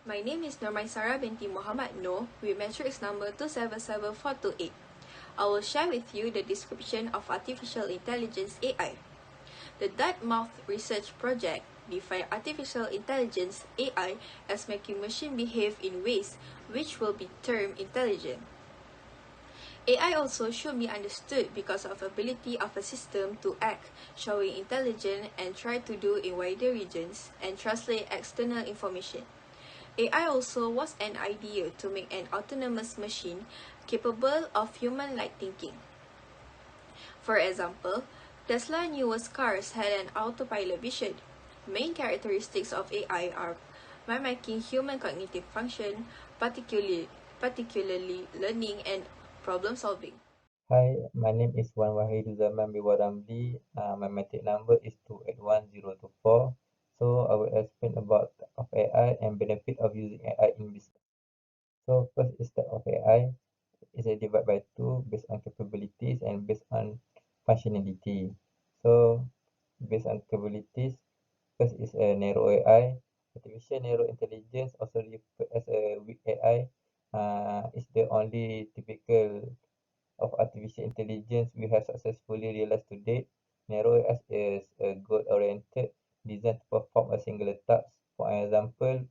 My name is Sarah binti Muhammad Noor with matrix number 277428. I will share with you the description of artificial intelligence AI. The Dartmouth Research Project defined artificial intelligence AI as making machine behave in ways which will be termed intelligent. AI also should be understood because of ability of a system to act, showing intelligence and try to do in wider regions and translate external information. AI also was an idea to make an autonomous machine capable of human-like thinking. For example, Tesla newest cars had an autopilot vision. Main characteristics of AI are mimicking human cognitive function, particularly learning and problem solving. Hi, my name is Wan Wahiduzaman Biwaramli. My matric number is 281024. So I will explain about of AI and benefit of using AI in business. So first is type of AI is a divide by two based on capabilities and based on functionality. So based on capabilities, first is a narrow AI. Artificial narrow intelligence, also referred as a weak AI, is the only typical of artificial intelligence we have successfully realized to date. Narrow AI is a goal-oriented, designed to perform a singular task. For example,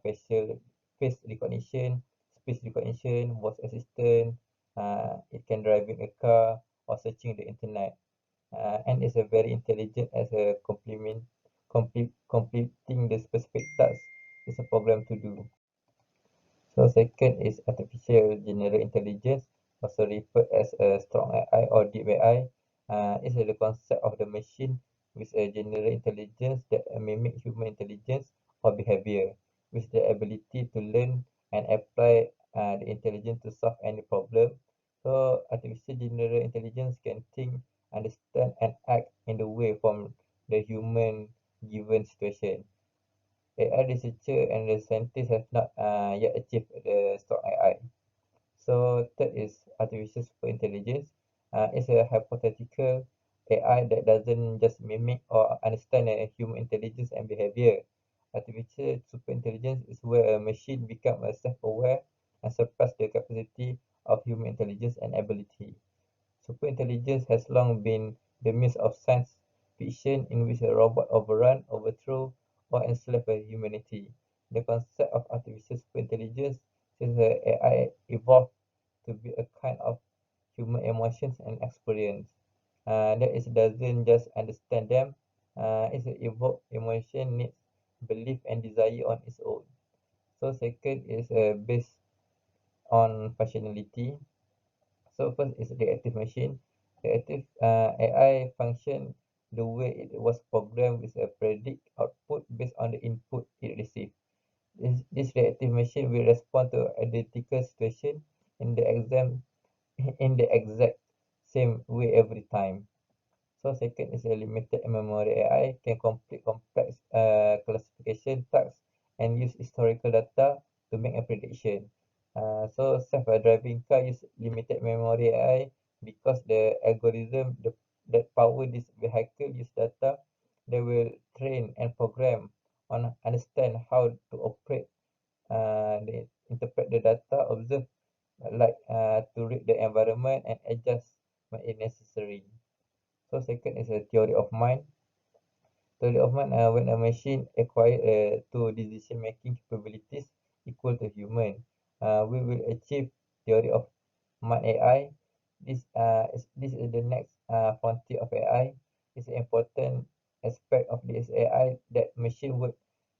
face recognition, speech recognition, voice assistant. It can driving a car or searching the internet. And is a very intelligent as a completing the specific task is a program to do. So second is artificial general intelligence, also referred as a strong AI or deep AI. Is the concept of the machine with a general intelligence that mimic human intelligence or behavior, with the ability to learn and apply the intelligence to solve any problem. So artificial general intelligence can think, understand, and act in the way from the human given situation. AI researcher and the scientists have not yet achieved the strong AI. So third is artificial superintelligence. It's a hypothetical AI that doesn't just mimic or understand a human intelligence and behavior. Artificial superintelligence is where a machine becomes self-aware and surpass the capacity of human intelligence and ability. Superintelligence has long been the means of science fiction in which a robot overrun, overthrow, or enslave humanity. The concept of artificial superintelligence since the AI evolved to be a kind of human emotions and experience. That is doesn't just understand them. It's a evoke emotion, needs, belief, and desire on its own. So second is based on functionality. So first is the active machine. The active AI function the way it was programmed with a predict output based on the input it received. This reactive machine will respond to identical situation in the exam in the exact same way every time. So second is a limited memory AI can complete complex classification tasks and use historical data to make a prediction. So self-driving car use limited memory AI because the algorithm that power this vehicle use data they will train and program on understand how to operate, they interpret the data, observe to read the environment and adjust when it necessary. So second is a theory of mind. Theory of mind, when a machine acquire two decision-making capabilities equal to human, we will achieve theory of mind AI. This is the next frontier of AI. It's an important aspect of this AI that machine would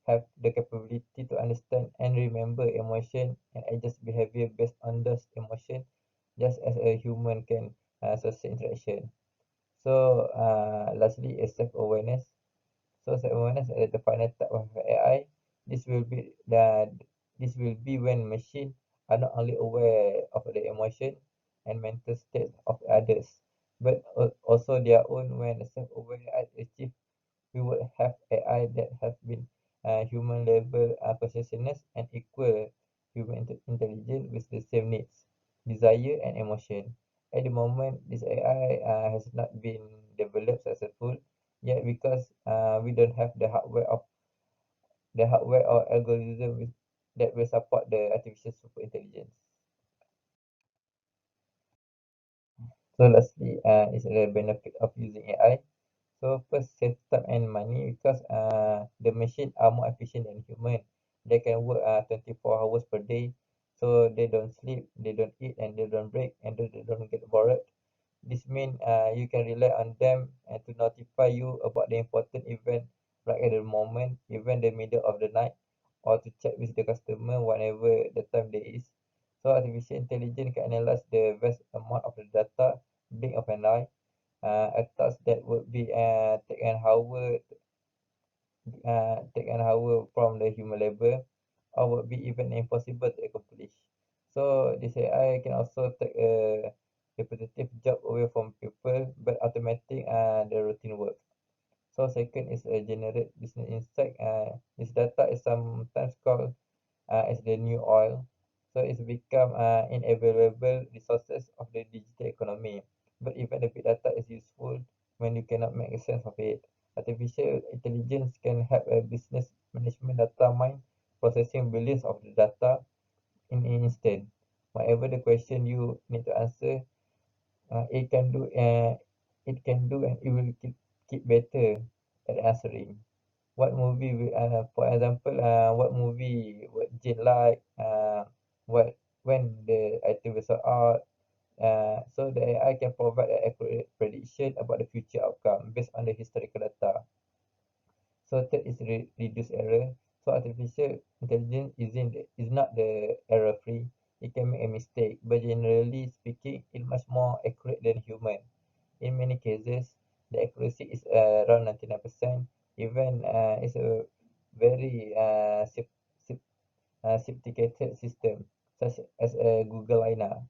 have the capability to understand and remember emotion and adjust behavior based on those emotion, just as a human can social interaction. So lastly is self-awareness. So self-awareness is the final type of AI. This will be the this will be when machine are not only aware of the emotion and mental state of others, but also their own. When self-awareness is achieved, we would have AI that have been human level consciousness and equal human intelligence with the same needs, desire, and emotion. At the moment, this AI has not been developed successful yet because we don't have the hardware or algorithm that will support the artificial super intelligence. So lastly, is the benefit of using AI. So first, save time and money because the machine are more efficient than human. They can work 24 hours per day, so they don't sleep, they don't eat, and they don't break, and they don't get bored. This means you can rely on them and to notify you about the important event right at the moment, even the middle of the night, or to chat with the customer whenever the time there is. So artificial intelligence can analyze the vast amount of the data blink of an eye. A task that would be take an hour from the human labor, or would be even impossible to accomplish. So this AI can also take a repetitive job away from people, but automating the routine work. So second is a generate business insight. This data is sometimes called as the new oil. So it's become inavailable resources of the digital economy. But even the big data is useful when you cannot make a sense of it. Artificial intelligence can help a business management data mine, processing billions of the data in an instant. Whatever the question you need to answer, it can do. It can do, and it will keep better at answering. What movie will, for example, what movie would Jane like, what when the item will sort out. So the AI can provide an accurate prediction about the future outcome based on the historical data. So third is reduce error. So artificial intelligence is not the error free. It can make a mistake, but generally speaking, it's much more accurate than human. In many cases, the accuracy is around 99%. Even it's a very sophisticated system, such as a Google Liner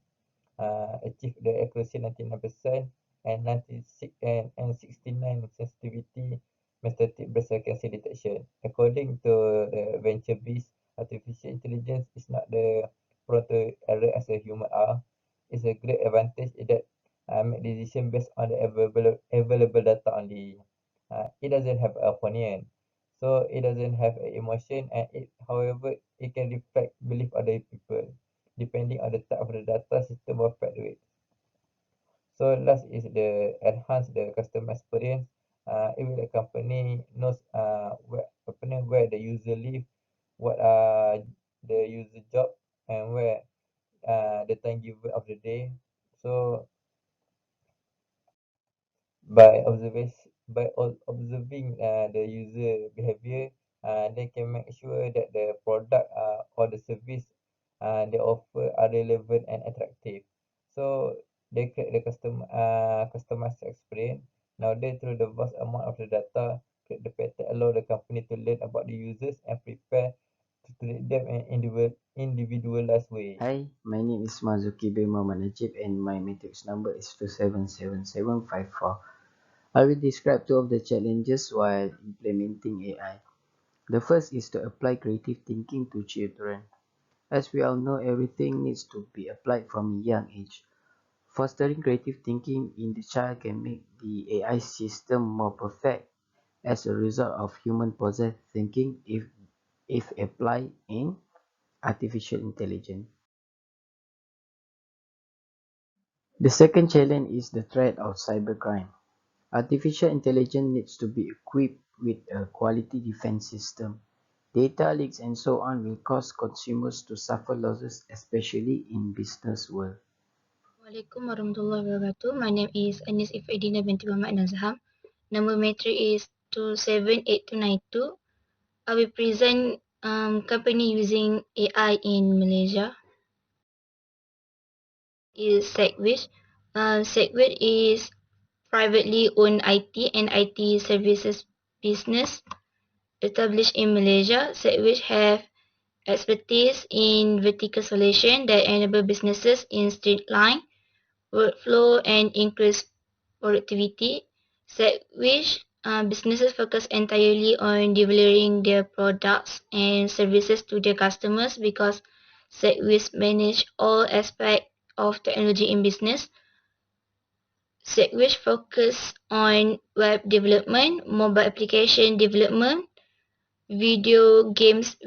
achieve the accuracy 99% and 96 and 69 sensitivity metastatic breast cancer detection. According to the venture beast, artificial intelligence is not the prone to error as a human are. It's a great advantage in that make decision based on the available data only. It doesn't have opinion, so it doesn't have emotion, and however, it can reflect belief other people depending on the type of the data system was fed with. So last is the enhance the customer experience. It will the company knows where the user live, what are the user job, and where the time given of the day. So observing the user behavior, they can make sure that the product or the service they offer are relevant and attractive. So they create the customized experience. Nowadays, through the vast amount of the data, create the pattern allow the company to learn about the users and prepare to treat them in individualized way. Hi, my name is Mazuki bin Muhammad Najib and my matrix number is 277754. I will describe two of the challenges while implementing AI. The first is to apply creative thinking to children. As we all know, everything needs to be applied from a young age. Fostering creative thinking in the child can make the AI system more perfect as a result of human-possessed thinking if applied in artificial intelligence. The second challenge is the threat of cybercrime. Artificial intelligence needs to be equipped with a quality defense system. Data leaks and so on will cause consumers to suffer losses, especially in business world. Assalamualaikum warahmatullahi wabarakatuh. My name is Anis Ifedina binti Muhammad Nazham. Number matric is 278292. I will present company using AI in Malaysia. Is Segwit. Segwit is privately owned IT and IT services business established in Malaysia. Segwit have expertise in vertical solution that enable businesses in streamline workflow and increase productivity. Which businesses focus entirely on delivering their products and services to their customers because Segwit manage all aspects of technology in business. Segwit focus on web development, mobile application development, video games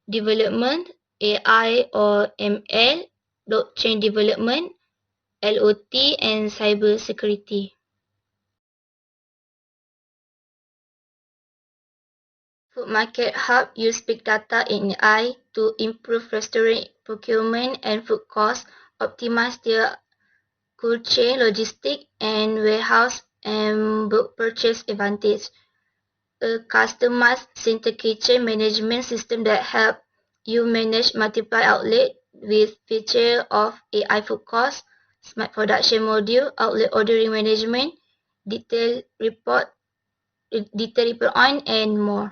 development, AI or ML, blockchain development, LOT, and cyber security. Food Market Hub use big data and AI to improve restaurant procurement and food costs, optimize their cold chain, logistic, and warehouse and bulk purchase advantage. A customized center kitchen management system that help you manage multiple outlets with feature of AI food cost, smart production module, outlet ordering management, detailed report on, and more.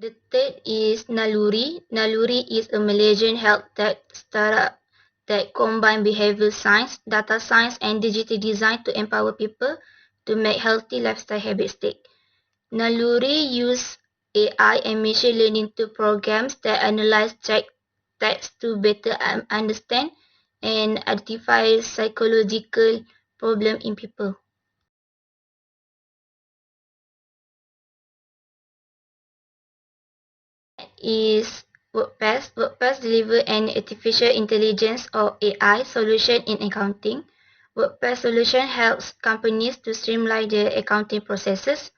The third is Naluri. Naluri is a Malaysian health tech startup that combines behavioral science, data science, and digital design to empower people to make healthy lifestyle habits stick. Naluri use AI and machine learning to programs that analyze text to better understand and identify psychological problems in people. Is WordPress. WordPress delivers an artificial intelligence or AI solution in accounting. WordPress solution helps companies to streamline their accounting processes.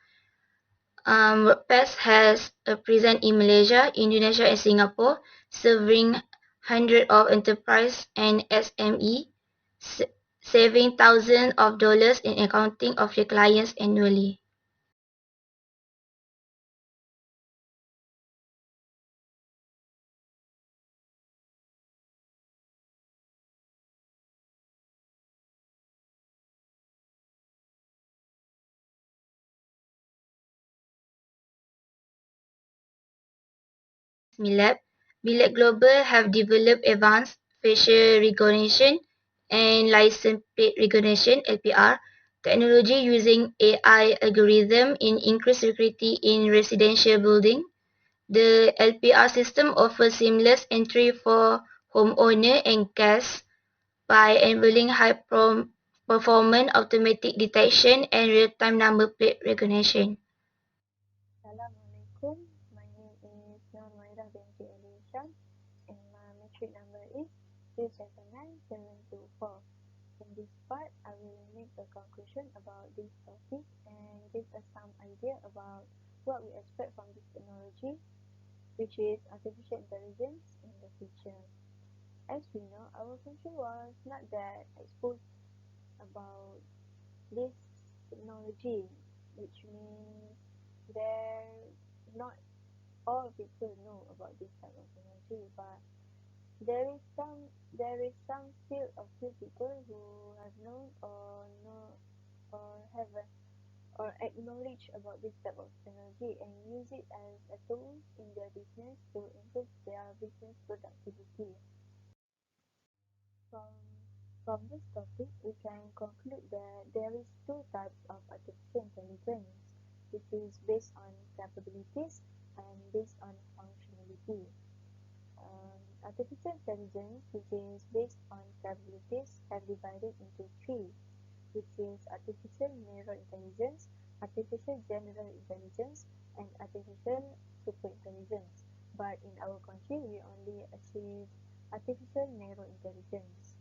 WordPress has a presence in Malaysia, Indonesia, and Singapore, serving hundreds of enterprise and SME, saving thousands of dollars in accounting of their clients annually. Milab. Milab Global have developed advanced facial recognition and license plate recognition (LPR) technology using AI algorithm in increased security in residential building. The LPR system offers seamless entry for homeowner and guests by enabling high performance automatic detection and real-time number plate recognition. Assalamualaikum. My name is Nur binti Elisha and my metric number is 279724. In this part, I will make a conclusion about this topic and give us some idea about what we expect from this technology, which is artificial intelligence in the future. As we know, our country was not that exposed about this technology, which means there not all people know about this type of technology, but there is some still a few people who have known or know or have or acknowledge about this type of technology and use it as a tool in their business to improve their business productivity. From from this topic, we can conclude that there is two types of artificial intelligence, which is based on capabilities and based on functionality. Artificial intelligence, which is based on capabilities, have divided into three, which is artificial narrow intelligence, artificial general intelligence, and artificial superintelligence. But in our country, we only achieve artificial narrow intelligence.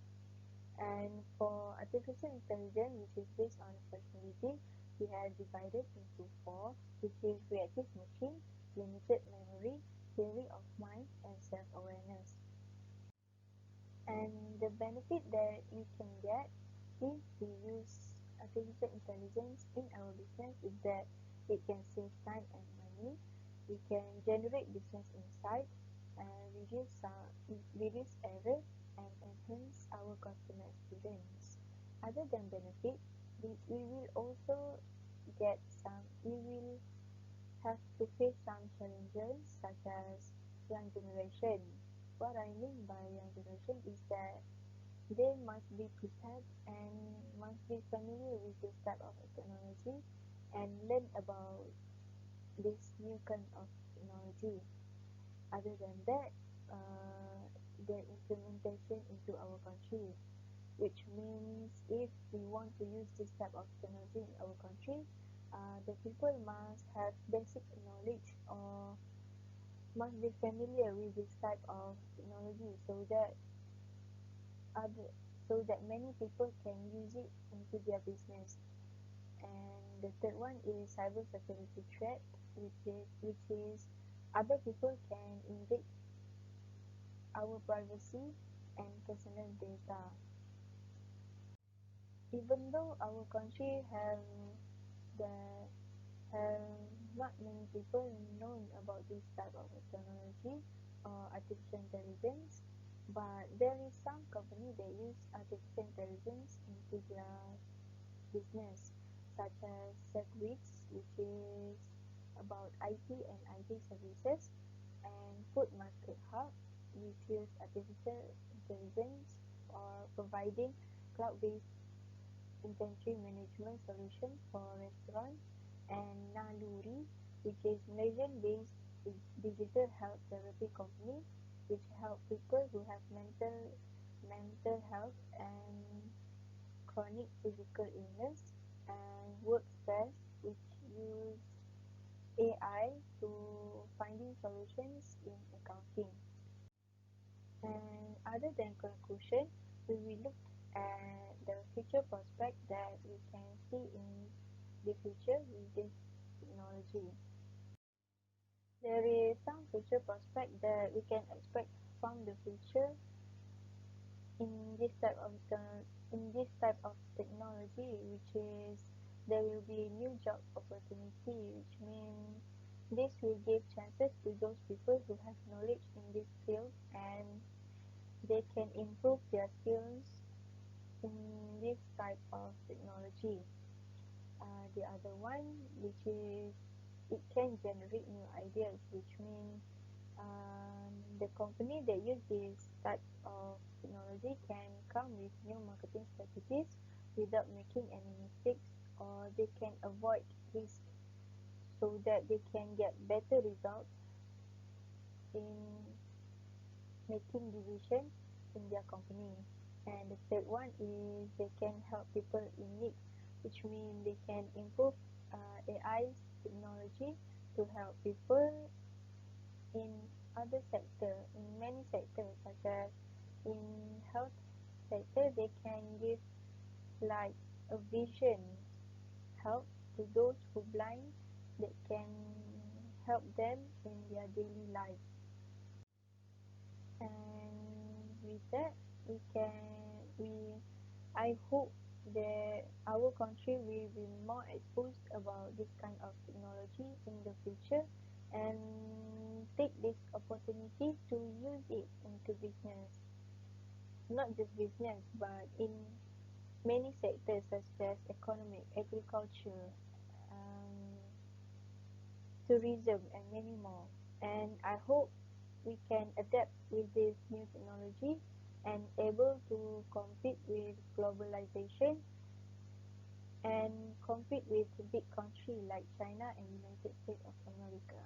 And for artificial intelligence, which is based on functionality, we have divided into four, which is reactive machine, limited memory, theory of mind, and self-awareness. And the benefit that we can get if we use artificial intelligence in our business is that it can save time and money, we can generate business insight, and reduce error, and enhance our customer experience. Other than benefit, we will also we will have to face some challenges such as young generation. What I mean by young generation is that they must be prepared and must be familiar with this type of technology and learn about this new kind of technology. Other than that, the implementation into our country. which means if we want to use this type of technology in our country, the people must have basic knowledge or must be familiar with this type of technology so that other so that many people can use it into their business. And the third one is cybersecurity threat, which is other people can invade our privacy and personal data. Even though our country the have not many people known about this type of technology or artificial intelligence, but there is some company that use artificial intelligence into their business, such as Segwits, which is about IT and IT services, and Food Market Hub, which is artificial intelligence or providing cloud-based inventory management solution for restaurants, and Naluri, which is Malaysian-based digital health therapy company, which help people who have mental health and chronic physical illness, and Workspace, which use AI to finding solutions in accounting. And other than conclusion, we will look at the future prospect that we can see in the future with this technology. There is some future prospect that we can expect from the future in this type of technology, which is there will be new job opportunity, which means this will give chances to those people who have knowledge in this field and they can improve their skills in this type of technology. The other one, which is it can generate new ideas, which means the company that use this type of technology can come with new marketing strategies without making any mistakes, or they can avoid risk so that they can get better results in making decisions in their company. And the third one is they can help people in need, which means they can improve AI technology to help people in other sector, in many sectors, such as in health sector, they can give like a vision help to those who blind that can help them in their daily life. And with that, we I hope that our country will be more exposed about this kind of technology in the future and take this opportunity to use it into business. Not just business, but in many sectors such as economic, agriculture, um, tourism, and many more. And I hope we can adapt with this new technology and able to compete with globalization and compete with big countries like China and United States of America.